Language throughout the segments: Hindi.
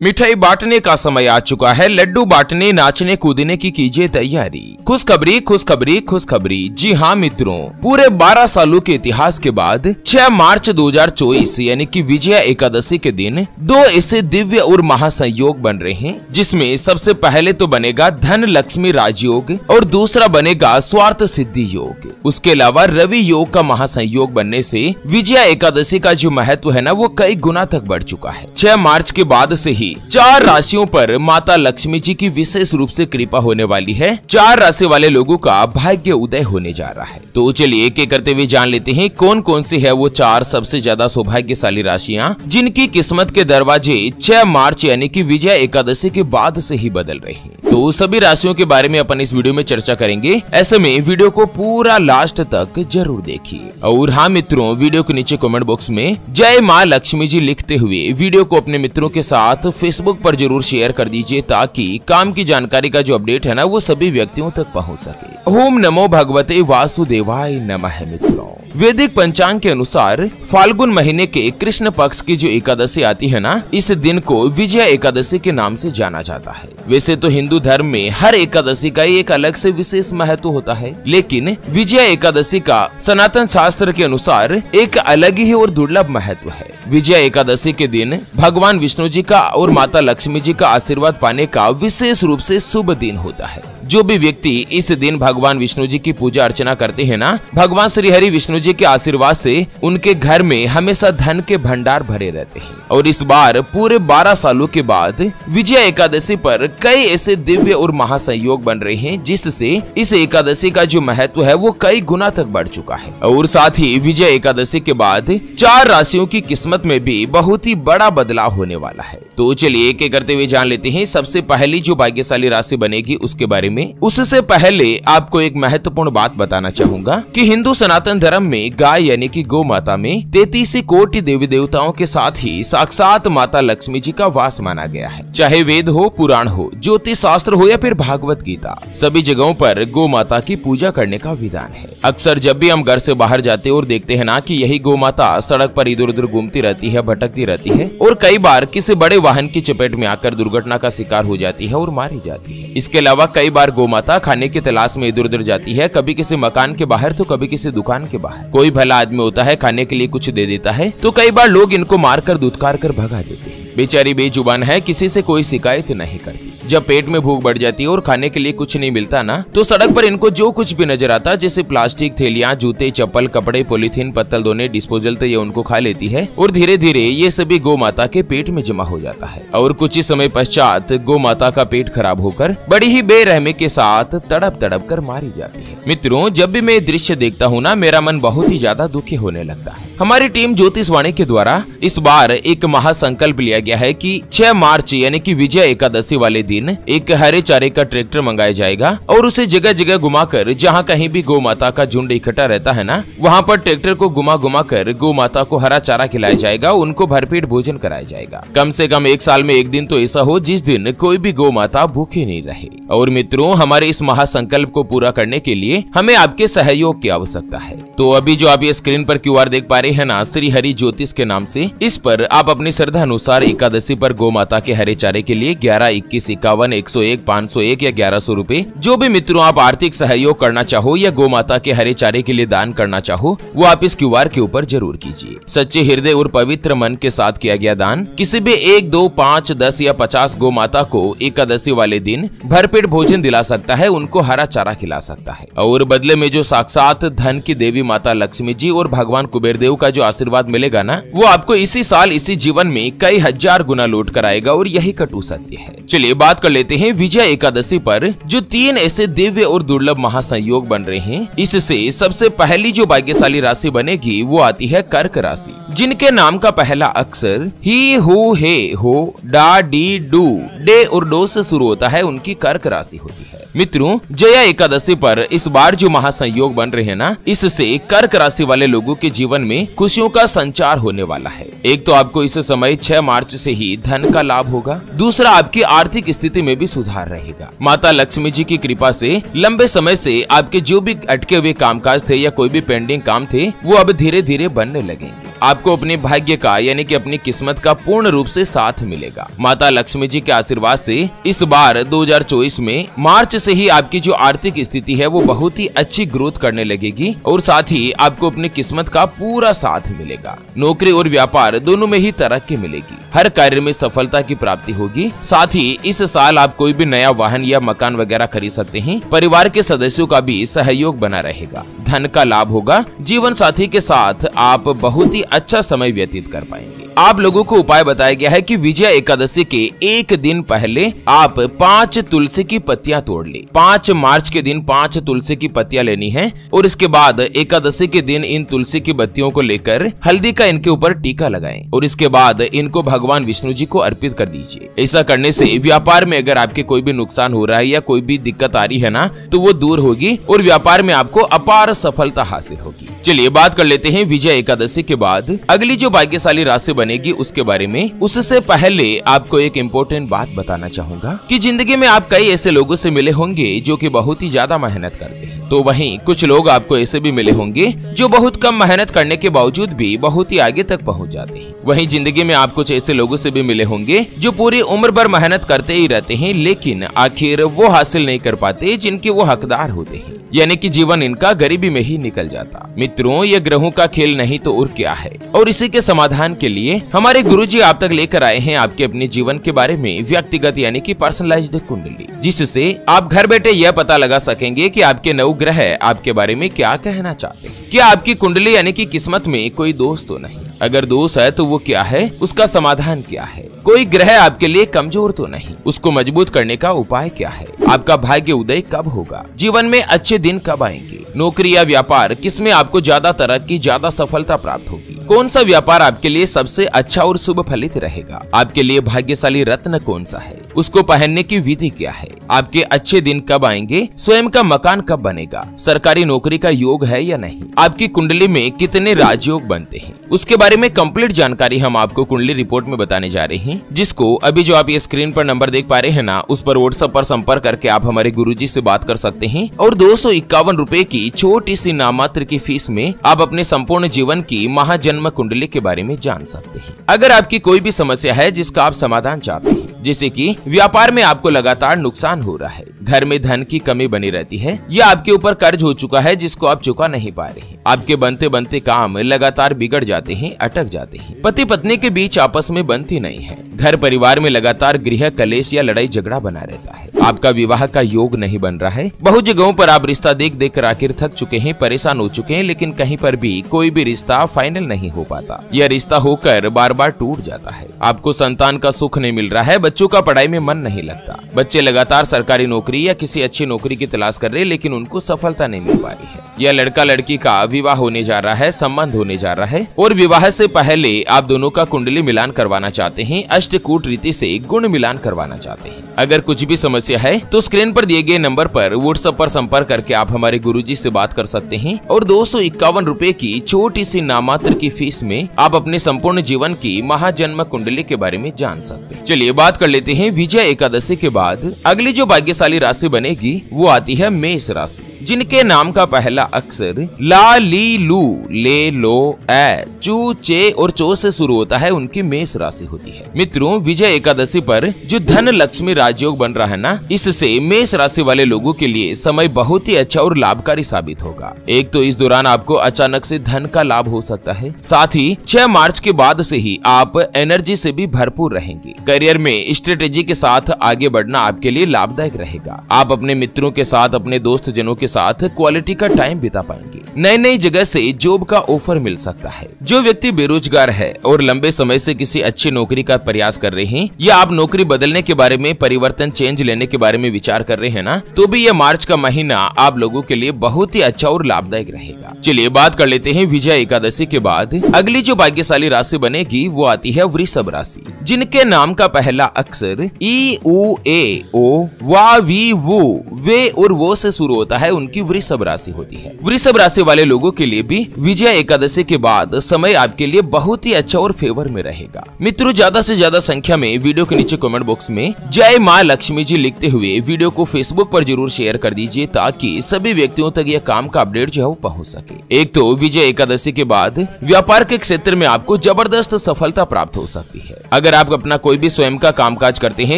मिठाई बांटने का समय आ चुका है। लड्डू बांटने, नाचने कूदने की कीजिए तैयारी। खुशखबरी खुशखबरी खुशखबरी। जी हाँ मित्रों, पूरे 12 सालों के इतिहास के बाद 6 मार्च 2024 यानी कि विजया एकादशी के दिन 2 ऐसे दिव्य और महासंयोग बन रहे हैं, जिसमें सबसे पहले तो बनेगा धन लक्ष्मी राजयोग और दूसरा बनेगा स्वार्थ सिद्धि योग। उसके अलावा रवि योग का महासंयोग बनने से विजया एकादशी का जो महत्व है ना, वो कई गुना तक बढ़ चुका है। 6 मार्च के बाद से ही 4 राशियों पर माता लक्ष्मी जी की विशेष रूप से कृपा होने वाली है। 4 राशि वाले लोगों का भाग्य उदय होने जा रहा है। तो चलिए एक एक करते हुए जान लेते हैं कौन कौन सी है वो 4 सबसे ज्यादा सौभाग्यशाली राशियां, जिनकी किस्मत के दरवाजे 6 मार्च यानी कि विजया एकादशी के बाद से ही बदल रहे हैं। तो सभी राशियों के बारे में अपन इस वीडियो में चर्चा करेंगे। ऐसे में वीडियो को पूरा लास्ट तक जरूर देखिए। और हाँ मित्रों, वीडियो के नीचे कमेंट बॉक्स में जय माँ लक्ष्मी जी लिखते हुए वीडियो को अपने मित्रों के साथ फेसबुक पर जरूर शेयर कर दीजिए, ताकि काम की जानकारी का जो अपडेट है ना, वो सभी व्यक्तियों तक पहुंच सके। ओम नमो भगवते वासुदेवाय नमः। मित्रों, वैदिक पंचांग के अनुसार फाल्गुन महीने के कृष्ण पक्ष की जो एकादशी आती है ना, इस दिन को विजया एकादशी के नाम से जाना जाता है। वैसे तो हिंदू धर्म में हर एकादशी का एक अलग से विशेष महत्व होता है, लेकिन विजया एकादशी का सनातन शास्त्र के अनुसार एक अलग ही और दुर्लभ महत्व है। विजया एकादशी के दिन भगवान विष्णु जी का और माता लक्ष्मी जी का आशीर्वाद पाने का विशेष रूप से शुभ दिन होता है। जो भी व्यक्ति इस दिन भगवान विष्णु जी की पूजा अर्चना करते हैं ना, भगवान श्री हरि विष्णु जी के आशीर्वाद से उनके घर में हमेशा धन के भंडार भरे रहते हैं। और इस बार पूरे 12 सालों के बाद विजया एकादशी पर कई ऐसे दिव्य और महासंयोग बन रहे हैं, जिससे इस एकादशी का जो महत्व है वो कई गुना तक बढ़ चुका है। और साथ ही विजया एकादशी के बाद 4 राशियों की किस्मत में भी बहुत ही बड़ा बदलाव होने वाला है। तो चलिए एक एक करते हुए जान लेते हैं सबसे पहली जो भाग्यशाली राशि बनेगी उसके बारे में। उससे पहले आपको एक महत्वपूर्ण बात बताना चाहूंगा कि हिंदू सनातन धर्म में गाय यानी कि गौ माता में 33 कोटि देवी देवताओं के साथ ही साक्षात माता लक्ष्मी जी का वास माना गया है। चाहे वेद हो, पुराण हो, ज्योतिष शास्त्र हो या फिर भागवत गीता, सभी जगहों पर गौ माता की पूजा करने का विधान है। अक्सर जब भी हम घर से बाहर जाते और देखते हैं ना कि यही गौ माता सड़क पर इधर उधर घूमती रहती है, भटकती रहती है और कई बार किसी बड़े वाहन की चपेट में आकर दुर्घटना का शिकार हो जाती है और मारी जाती है। इसके अलावा कई बार गौ माता खाने की तलाश में इधर उधर जाती है, कभी किसी मकान के बाहर तो कभी किसी दुकान के बाहर। कोई भला आदमी होता है, खाने के लिए कुछ दे देता है, तो कई बार लोग इनको मारकर दुत्कार कर भगा देते हैं। बेचारी बेजुबान है, किसी से कोई शिकायत नहीं करती। जब पेट में भूख बढ़ जाती है और खाने के लिए कुछ नहीं मिलता ना, तो सड़क पर इनको जो कुछ भी नजर आता, जैसे प्लास्टिक थैलियां, जूते, चप्पल, कपड़े, पॉलीथीन, पत्तल दोने, डिस्पोजल, तो ये उनको खा लेती है और धीरे धीरे ये सभी गौ माता के पेट में जमा हो जाता है। और कुछ ही समय पश्चात गौ माता का पेट खराब होकर बड़ी ही बेरहमी के साथ तड़प तड़प कर मारी जाती है। मित्रों, जब भी मैं ये दृश्य देखता हूँ ना, मेरा मन बहुत ही ज्यादा दुखी होने लगता है। हमारी टीम ज्योतिषवाणी के द्वारा इस बार एक महासंकल्प लिया गया है कि 6 मार्च यानी कि विजया एकादशी वाले दिन एक हरे चारे का ट्रैक्टर मंगाया जाएगा और उसे जगह जगह घुमाकर, जहाँ कहीं भी गौ माता का झुंड इकट्ठा रहता है ना, वहाँ पर ट्रैक्टर को घुमा घुमा कर गौ माता को हरा चारा खिलाया जाएगा, उनको भरपेट भोजन कराया जाएगा। कम से कम 1 साल में एक दिन तो ऐसा हो जिस दिन कोई भी गौ माता भूखी नहीं रहे। और मित्रों, हमारे इस महासंकल्प को पूरा करने के लिए हमें आपके सहयोग की आवश्यकता है। तो अभी जो आप ये स्क्रीन पर QR देख पा रहे हैं ना, श्री हरि ज्योतिष के नाम से, इस पर आप अपनी श्रद्धा अनुसार एकादशी पर गौ माता के हरे चारे के लिए 11, 21, 51, 101, 501 या 1100 रुपए, जो भी मित्रों आप आर्थिक सहयोग करना चाहो या गौ माता के हरे चारे के लिए दान करना चाहो, वो आप इस QR के ऊपर जरूर कीजिए। सच्चे हृदय और पवित्र मन के साथ किया गया दान किसी भी 1, 2, 5, 10 या 50 गौ माता को एकादशी वाले दिन भरपेट भोजन दिला सकता है, उनको हरा चारा खिला सकता है। और बदले में जो साक्षात धन की देवी माता लक्ष्मी जी और भगवान कुबेर देव का जो आशीर्वाद मिलेगा ना, वो आपको इसी साल इसी जीवन में कई हजार गुना लौट कर आएगा। और यही कटु सत्य है। चलिए बात कर लेते हैं विजया एकादशी पर जो 3 ऐसे दिव्य और दुर्लभ महासंयोग बन रहे हैं। इससे सबसे पहली जो भाग्यशाली राशि बनेगी वो आती है कर्क राशि, जिनके नाम का पहला अक्षर ही, हु, हे, हो, डा, डी, डू, डे और डो से शुरू होता है, उनकी कर्क राशि होती है। मित्रों, जया एकादशी पर इस बार जो महासंयोग बन रहे हैं ना, इससे कर्क राशि वाले लोगों के जीवन में खुशियों का संचार होने वाला है। एक तो आपको इस समय 6 मार्च मार्च से ही धन का लाभ होगा। दूसरा, आपकी आर्थिक स्थिति में भी सुधार रहेगा। माता लक्ष्मी जी की कृपा से लंबे समय से आपके जो भी अटके हुए कामकाज थे या कोई भी पेंडिंग काम थे वो अब धीरे धीरे बनने लगेंगे। आपको अपने भाग्य का यानी कि अपनी किस्मत का पूर्ण रूप से साथ मिलेगा। माता लक्ष्मी जी के आशीर्वाद से इस बार 2024 में मार्च से ही आपकी जो आर्थिक स्थिति है वो बहुत ही अच्छी ग्रोथ करने लगेगी और साथ ही आपको अपनी किस्मत का पूरा साथ मिलेगा। नौकरी और व्यापार दोनों में ही तरक्की मिलेगी। हर कार्य में सफलता की प्राप्ति होगी। साथ ही इस साल आप कोई भी नया वाहन या मकान वगैरह खरीद सकते हैं। परिवार के सदस्यों का भी सहयोग बना रहेगा। धन का लाभ होगा। जीवन साथी के साथ आप बहुत ही अच्छा समय व्यतीत कर पाएंगे। आप लोगों को उपाय बताया गया है कि विजय एकादशी के एक दिन पहले आप 5 तुलसी की पत्तियां तोड़ ले। 5 मार्च के दिन 5 तुलसी की पत्तियां लेनी है और इसके बाद एकादशी के दिन इन तुलसी की पत्तियों को लेकर हल्दी का इनके ऊपर टीका लगाएं और इसके बाद इनको भगवान विष्णु जी को अर्पित कर दीजिए। ऐसा करने से व्यापार में अगर आपके कोई भी नुकसान हो रहा है या कोई भी दिक्कत आ रही है ना तो वो दूर होगी और व्यापार में आपको अपार सफलता हासिल होगी। चलिए बात कर लेते हैं विजय एकादशी के बाद अगली जो भाग्यशाली राशि बनेगी उसके बारे में। उससे पहले आपको एक इम्पोर्टेंट बात बताना चाहूंगा कि जिंदगी में आप कई ऐसे लोगों से मिले होंगे जो कि बहुत ही ज्यादा मेहनत करते हैं, तो वहीं कुछ लोग आपको ऐसे भी मिले होंगे जो बहुत कम मेहनत करने के बावजूद भी बहुत ही आगे तक पहुंच जाते हैं। वहीं जिंदगी में आप कुछ ऐसे लोगों से भी मिले होंगे जो पूरी उम्र भर मेहनत करते ही रहते हैं लेकिन आखिर वो हासिल नहीं कर पाते जिनके वो हकदार होते हैं, यानी कि जीवन इनका गरीबी में ही निकल जाता। मित्रों, ये ग्रहों का खेल नहीं तो और क्या है। और इसी के समाधान के लिए हमारे गुरुजी आप तक लेकर आए हैं आपके अपने जीवन के बारे में व्यक्तिगत यानी कि पर्सनलाइज्ड कुंडली, जिससे आप घर बैठे यह पता लगा सकेंगे कि आपके नवग्रह आपके बारे में क्या कहना चाहते हैं। क्या आपकी कुंडली यानी कि किस्मत में कोई दोष तो नहीं? अगर दोष है तो वो क्या है, उसका समाधान क्या है? कोई ग्रह आपके लिए कमजोर तो नहीं, उसको मजबूत करने का उपाय क्या है? आपका भाग्य उदय कब होगा? जीवन में अच्छे दिन कब आएंगे? नौकरी या व्यापार किसमें आपको ज्यादा तरक्की, ज्यादा सफलता प्राप्त होगी? कौन सा व्यापार आपके लिए सबसे अच्छा और शुभ फलित रहेगा? आपके लिए भाग्यशाली रत्न कौन सा है? उसको पहनने की विधि क्या है? आपके अच्छे दिन कब आएंगे? स्वयं का मकान कब बनेगा? सरकारी नौकरी का योग है या नहीं? आपकी कुंडली में कितने राजयोग बनते हैं? उसके बारे में कंप्लीट जानकारी हम आपको कुंडली रिपोर्ट में बताने जा रहे हैं, जिसको अभी जो आप ये स्क्रीन पर नंबर देख पा रहे हैं ना, उस पर व्हाट्सएप पर संपर्क करके आप हमारे गुरुजी से बात कर सकते हैं और 251 रुपए की छोटी सी नामात्र की फीस में आप अपने संपूर्ण जीवन की महाजन्म कुंडली के बारे में जान सकते हैं। अगर आपकी कोई भी समस्या है जिसका आप समाधान चाहते हैं, जैसे कि व्यापार में आपको लगातार नुकसान हो रहा है, घर में धन की कमी बनी रहती है या आपके ऊपर कर्ज हो चुका है जिसको आप चुका नहीं पा रहे हैं, आपके बनते बनते काम लगातार बिगड़ जाते हैं, अटक जाते हैं, पति पत्नी के बीच आपस में बनती नहीं है, घर परिवार में लगातार गृह कलेश या लड़ाई झगड़ा बना रहता है, आपका विवाह का योग नहीं बन रहा है, बहुत जगहों पर आप रिश्ता देख देख कर आखिर थक चुके हैं, परेशान हो चुके हैं, लेकिन कहीं पर भी कोई भी रिश्ता फाइनल नहीं हो पाता, यह रिश्ता होकर बार बार टूट जाता है, आपको संतान का सुख नहीं मिल रहा है, बच्चों का पढ़ाई में मन नहीं लगता, बच्चे लगातार सरकारी नौकरी या किसी अच्छी नौकरी की तलाश कर रहे हैं लेकिन उनको सफलता नहीं मिल पा रही है, यह लड़का लड़की का विवाह होने जा रहा है, संबंध होने जा रहा है और विवाह से पहले आप दोनों का कुंडली मिलान करवाना चाहते हैं, अष्टकूट रीति से गुण मिलान करवाना चाहते हैं। अगर कुछ भी समस्या है तो स्क्रीन पर दिए गए नंबर पर व्हाट्सएप पर संपर्क करके आप हमारे गुरुजी से बात कर सकते हैं और 251 रुपए की छोटी सी नामात्र की फीस में आप अपने संपूर्ण जीवन की महाजन्म कुंडली के बारे में जान सकते हैं। चलिए बात कर लेते हैं विजय एकादशी के बाद अगली जो भाग्यशाली राशि बनेगी वो आती है मेष राशि, जिनके नाम का पहला अक्षर ला, ली, लू, ले, लो, ए, चू, चे और चो से शुरू होता है, उनकी मेष राशि होती है। मित्रों, विजय एकादशी पर जो धन लक्ष्मी राजयोग बन रहा है ना, इससे मेष राशि वाले लोगों के लिए समय बहुत ही अच्छा और लाभकारी साबित होगा। एक तो इस दौरान आपको अचानक से धन का लाभ हो सकता है, साथ ही 6 मार्च के बाद से ही आप एनर्जी से भी भरपूर रहेंगे। करियर में स्ट्रेटेजी के साथ आगे बढ़ना आपके लिए लाभदायक रहेगा। आप अपने मित्रों के साथ, अपने दोस्त जनों के साथ क्वालिटी का टाइम बिता पाएंगे। नई नई जगह से जॉब का ऑफर मिल सकता है। जो व्यक्ति बेरोजगार है और लंबे समय से किसी अच्छी नौकरी का प्रयास कर रहे हैं या आप नौकरी बदलने के बारे में, परिवर्तन, चेंज लेने के बारे में विचार कर रहे हैं ना, तो भी यह मार्च का महीना आप लोगों के लिए बहुत ही अच्छा और लाभदायक रहेगा। चलिए बात कर लेते हैं विजय एकादशी के बाद अगली जो भाग्यशाली राशि बनेगी वो आती है वृषभ राशि, जिनके नाम का पहला अक्षर ई, उ, ए, ओ, वा, वी, वू, वे और वो से शुरू होता है, उनकी वृषभ राशि होती है। वृषभ राशि वाले लोगों के लिए भी विजया एकादशी के बाद समय आपके लिए बहुत ही अच्छा और फेवर में रहेगा। मित्रों, ज्यादा से ज्यादा संख्या में वीडियो के नीचे कमेंट बॉक्स में जय माँ लक्ष्मी जी लिखते हुए वीडियो को फेसबुक पर जरूर शेयर कर दीजिए, ताकि सभी व्यक्तियों तक यह काम का अपडेट जो है वो पहुंच सके। एक तो विजय एकादशी के बाद व्यापार के क्षेत्र में आपको जबरदस्त सफलता प्राप्त हो सकती है। अगर आप अपना कोई भी स्वयं का कामकाज करते हैं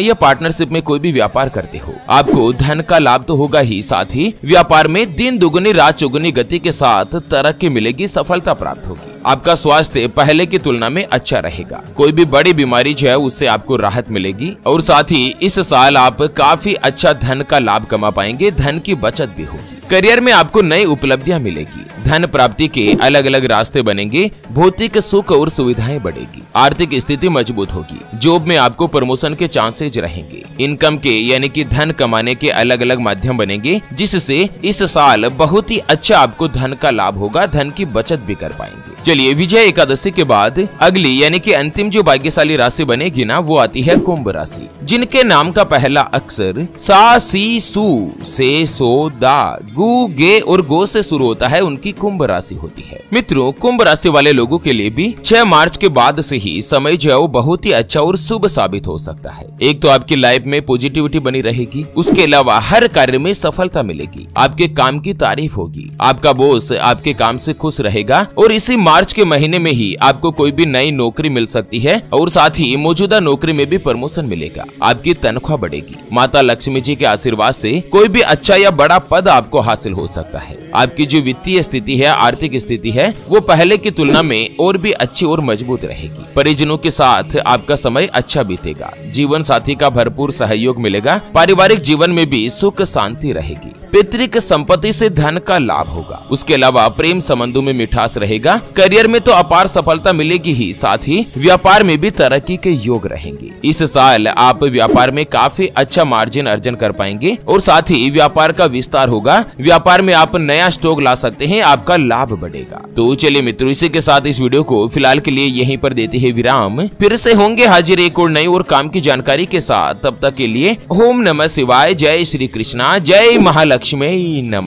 या पार्टनरशिप में कोई भी व्यापार करते हो, आपको धन का लाभ तो होगा ही, साथ ही व्यापार में दिन दुगनी रात चौगुनी गति के साथ तरक्की मिलेगी, सफलता प्राप्त होगी। आपका स्वास्थ्य पहले की तुलना में अच्छा रहेगा। कोई भी बड़ी बीमारी जो है उससे आपको राहत मिलेगी और साथ ही इस साल आप काफी अच्छा धन का लाभ कमा पाएंगे, धन की बचत भी होगी। करियर में आपको नई उपलब्धियां मिलेगी, धन प्राप्ति के अलग अलग रास्ते बनेंगे, भौतिक सुख और सुविधाएं बढ़ेगी, आर्थिक स्थिति मजबूत होगी। जॉब में आपको प्रमोशन के चांसेज रहेंगे। इनकम के यानी कि धन कमाने के अलग अलग माध्यम बनेंगे, जिससे इस साल बहुत ही अच्छा आपको धन का लाभ होगा, धन की बचत भी कर पाएंगे। चलिए, विजय एकादशी के बाद अगली यानी कि अंतिम जो भाग्यशाली राशि बनेगी ना, वो आती है कुंभ राशि। जिनके नाम का पहला अक्षर सा सी सू से सो दा गु गे और गो से शुरू होता है, उनकी कुंभ राशि होती है। मित्रों, कुंभ राशि वाले लोगों के लिए भी 6 मार्च के बाद से ही समय जो है वो बहुत ही अच्छा और शुभ साबित हो सकता है। एक तो आपकी लाइफ में पॉजिटिविटी बनी रहेगी, उसके अलावा हर कार्य में सफलता मिलेगी, आपके काम की तारीफ होगी, आपका बॉस आपके काम से खुश रहेगा और इसी मार्च के महीने में ही आपको कोई भी नई नौकरी मिल सकती है और साथ ही मौजूदा नौकरी में भी प्रमोशन मिलेगा, आपकी तनख्वाह बढ़ेगी। माता लक्ष्मी जी के आशीर्वाद से कोई भी अच्छा या बड़ा पद आपको हासिल हो सकता है। आपकी जो वित्तीय स्थिति है, आर्थिक स्थिति है, वो पहले की तुलना में और भी अच्छी और मजबूत रहेगी। परिजनों के साथ आपका समय अच्छा बीतेगा, जीवन साथी का भरपूर सहयोग मिलेगा, पारिवारिक जीवन में भी सुख शांति रहेगी, पैतृक संपत्ति से धन का लाभ होगा। उसके अलावा प्रेम संबंधों में मिठास रहेगा, करियर में तो अपार सफलता मिलेगी ही, साथ ही व्यापार में भी तरक्की के योग रहेंगे। इस साल आप व्यापार में काफी अच्छा मार्जिन अर्जन कर पाएंगे और साथ ही व्यापार का विस्तार होगा, व्यापार में आप नया स्टॉक ला सकते हैं, आपका लाभ बढ़ेगा। तो चलिए मित्रों, इसी के साथ इस वीडियो को फिलहाल के लिए यहीं पर देते हैं विराम। फिर से होंगे हाजिर एक और नई और काम की जानकारी के साथ। तब तक के लिए ओम नमः शिवाय, जय श्री कृष्णा, जय महालक्ष्मी नमः।